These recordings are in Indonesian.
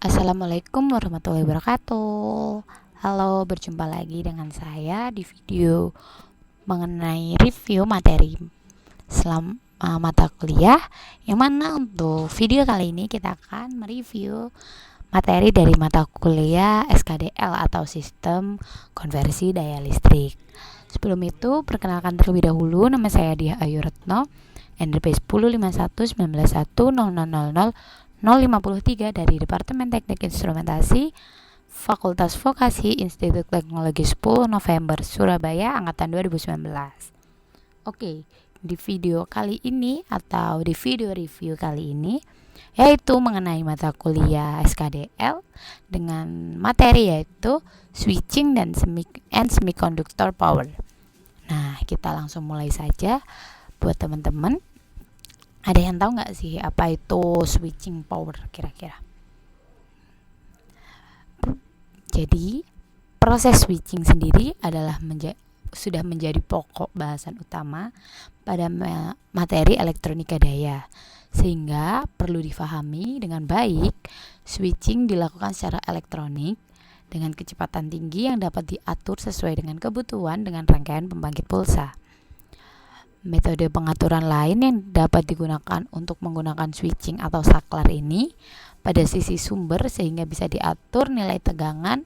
Assalamualaikum warahmatullahi wabarakatuh. Halo, berjumpa lagi dengan saya di video mengenai review materi mata kuliah, yang mana untuk video kali ini kita akan mereview materi dari mata kuliah SKDL atau Sistem Konversi Daya Listrik. Sebelum itu, perkenalkan terlebih dahulu, nama saya Diah Ayu Retno, NRP 105191000053 dari Departemen Teknik Instrumentasi Fakultas Vokasi Institut Teknologi 10 November Surabaya angkatan 2019. Oke, di video kali ini atau di video review kali ini yaitu mengenai mata kuliah SKDL dengan materi yaitu Switching dan Semiconductor Power. Nah, kita langsung mulai saja. Buat teman-teman, ada yang tahu nggak sih apa itu switching power kira-kira? Jadi, proses switching sendiri adalah sudah menjadi pokok bahasan utama pada materi elektronika daya. Sehingga perlu difahami dengan baik, switching dilakukan secara elektronik dengan kecepatan tinggi yang dapat diatur sesuai dengan kebutuhan dengan rangkaian pembangkit pulsa. Metode pengaturan lain yang dapat digunakan untuk menggunakan switching atau saklar ini pada sisi sumber sehingga bisa diatur nilai tegangan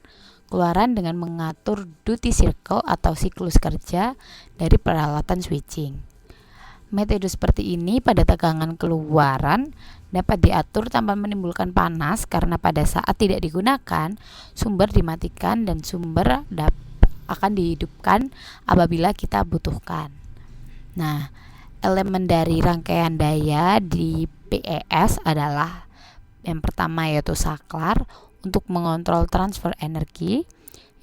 keluaran dengan mengatur duty cycle atau siklus kerja dari peralatan switching. Metode seperti ini pada tegangan keluaran dapat diatur tanpa menimbulkan panas karena pada saat tidak digunakan, sumber dimatikan dan sumber akan dihidupkan apabila kita butuhkan. Nah, elemen dari rangkaian daya di PES adalah yang pertama yaitu saklar untuk mengontrol transfer energi.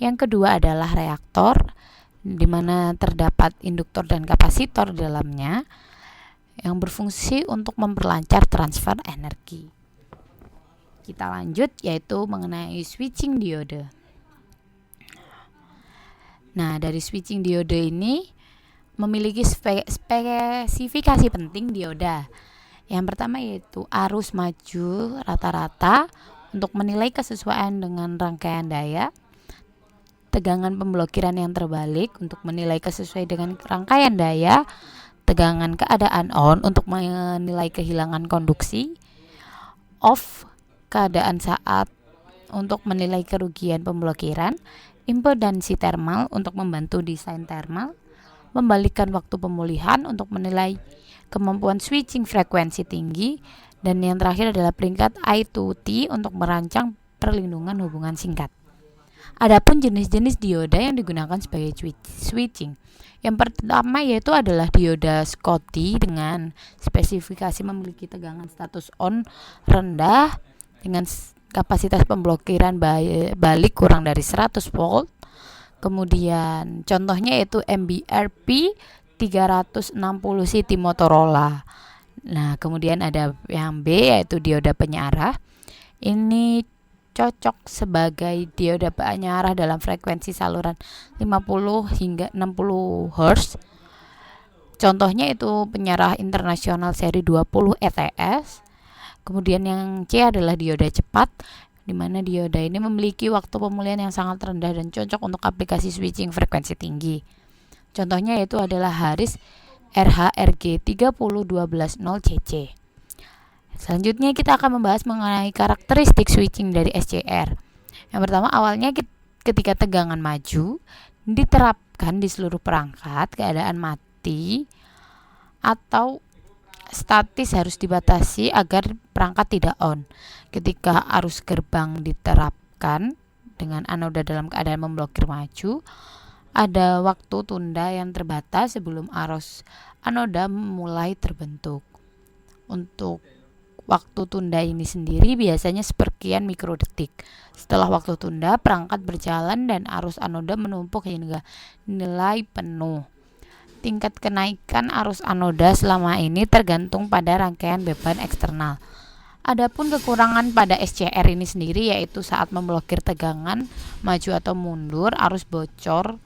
Yang kedua adalah reaktor di mana terdapat induktor dan kapasitor di dalamnya yang berfungsi untuk memperlancar transfer energi. Kita lanjut yaitu mengenai switching diode. Nah, dari switching diode ini memiliki spesifikasi penting dioda. Yang pertama yaitu arus maju rata-rata untuk menilai kesesuaian dengan rangkaian daya, tegangan pemblokiran yang terbalik untuk menilai kesesuaian dengan rangkaian daya, tegangan keadaan on untuk menilai kehilangan konduksi, off keadaan saat untuk menilai kerugian pemblokiran, impedansi thermal untuk membantu desain thermal, membalikkan waktu pemulihan untuk menilai kemampuan switching frekuensi tinggi, dan yang terakhir adalah peringkat I2T untuk merancang perlindungan hubungan singkat. Adapun jenis-jenis dioda yang digunakan sebagai switching. Yang pertama yaitu adalah dioda Schottky dengan spesifikasi memiliki tegangan status on rendah dengan kapasitas pemblokiran balik kurang dari 100 volt. Kemudian contohnya yaitu MBRP 360 CT Motorola. Nah, kemudian ada yang B yaitu dioda penyarah. Ini cocok sebagai dioda penyarah dalam frekuensi saluran 50 hingga 60 Hz. Contohnya itu penyarah internasional seri 20 ETS. Kemudian yang C adalah dioda cepat, di mana dioda ini memiliki waktu pemulihan yang sangat rendah dan cocok untuk aplikasi switching frekuensi tinggi. Contohnya yaitu adalah Harris RHRG 30120CC. Selanjutnya kita akan membahas mengenai karakteristik switching dari SCR. Yang pertama, awalnya ketika tegangan maju diterapkan di seluruh perangkat, keadaan mati atau statis harus dibatasi agar perangkat tidak on. Ketika arus gerbang diterapkan dengan anoda dalam keadaan memblokir maju, ada waktu tunda yang terbatas sebelum arus anoda mulai terbentuk. Untuk waktu tunda ini sendiri biasanya seperkian mikrodetik. Setelah waktu tunda, perangkat berjalan dan arus anoda menumpuk hingga nilai penuh. Tingkat kenaikan arus anoda selama ini tergantung pada rangkaian beban eksternal. Adapun kekurangan pada SCR ini sendiri yaitu saat memblokir tegangan maju atau mundur, arus bocor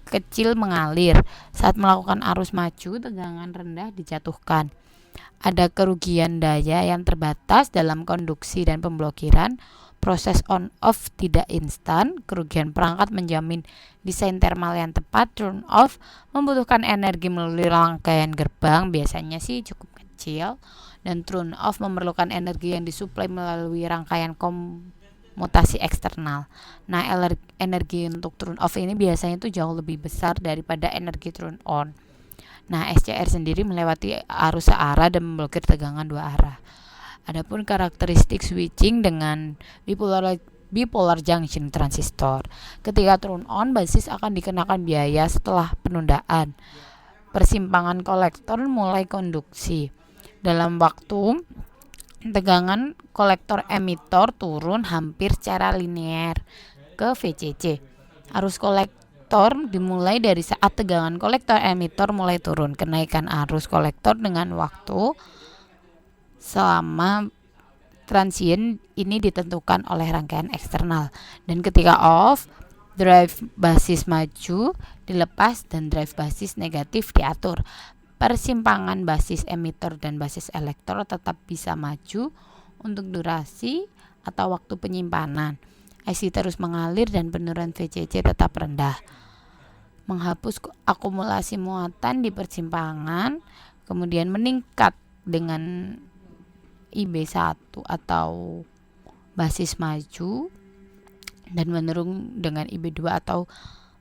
kecil mengalir. Saat melakukan arus maju, tegangan rendah dijatuhkan. Ada kerugian daya yang terbatas dalam konduksi dan pemblokiran, proses on off tidak instan, kerugian perangkat menjamin desain thermal yang tepat, turn off membutuhkan energi melalui rangkaian gerbang, biasanya sih cukup kecil, dan turn off memerlukan energi yang disuplai melalui rangkaian komutasi eksternal. Nah, energi untuk turn off ini biasanya itu jauh lebih besar daripada energi turn on. Nah, SCR sendiri melewati arus searah dan memblokir tegangan dua arah. Adapun karakteristik switching dengan bipolar junction transistor. Ketika turn on, basis akan dikenakan biaya setelah penundaan. Persimpangan kolektor mulai konduksi. Dalam waktu, tegangan kolektor emitor turun hampir secara linear ke VCC. Arus kolektor dimulai dari saat tegangan kolektor emitor mulai turun. Kenaikan arus kolektor dengan waktu selama transient ini ditentukan oleh rangkaian eksternal, dan ketika off, drive basis maju dilepas dan drive basis negatif diatur. Persimpangan basis emitor dan basis elektor tetap bisa maju untuk durasi atau waktu penyimpanan. IC terus mengalir dan penurunan VCC tetap rendah. Menghapus akumulasi muatan di persimpangan, kemudian meningkat dengan IB1 atau basis maju dan menurun dengan IB2 atau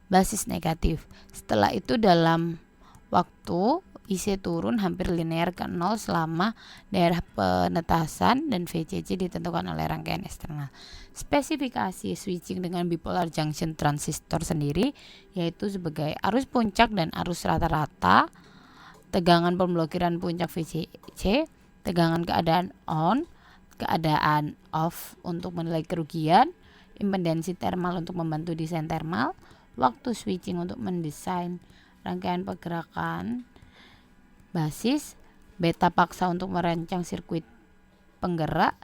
basis negatif. Setelah itu dalam waktu IC turun hampir linear ke 0 selama daerah penetasan dan VCC ditentukan oleh rangkaian eksternal. Spesifikasi switching dengan bipolar junction transistor sendiri yaitu sebagai arus puncak dan arus rata-rata, tegangan pemblokiran puncak VCC, tegangan keadaan on, keadaan off untuk menilai kerugian, impedansi thermal untuk membantu desain thermal, waktu switching untuk mendesain rangkaian pergerakan basis, beta paksa untuk merancang sirkuit penggerak,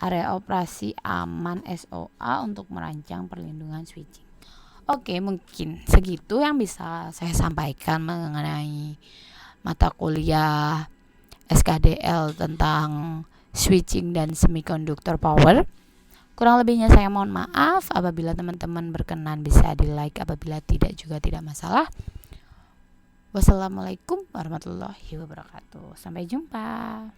area operasi aman SOA untuk merancang perlindungan switching. Oke, mungkin segitu yang bisa saya sampaikan mengenai mata kuliah SKDL tentang switching dan semiconductor power. Kurang lebihnya saya mohon maaf. Apabila teman-teman berkenan bisa di like, apabila tidak juga tidak masalah. Wassalamualaikum warahmatullahi wabarakatuh. Sampai jumpa.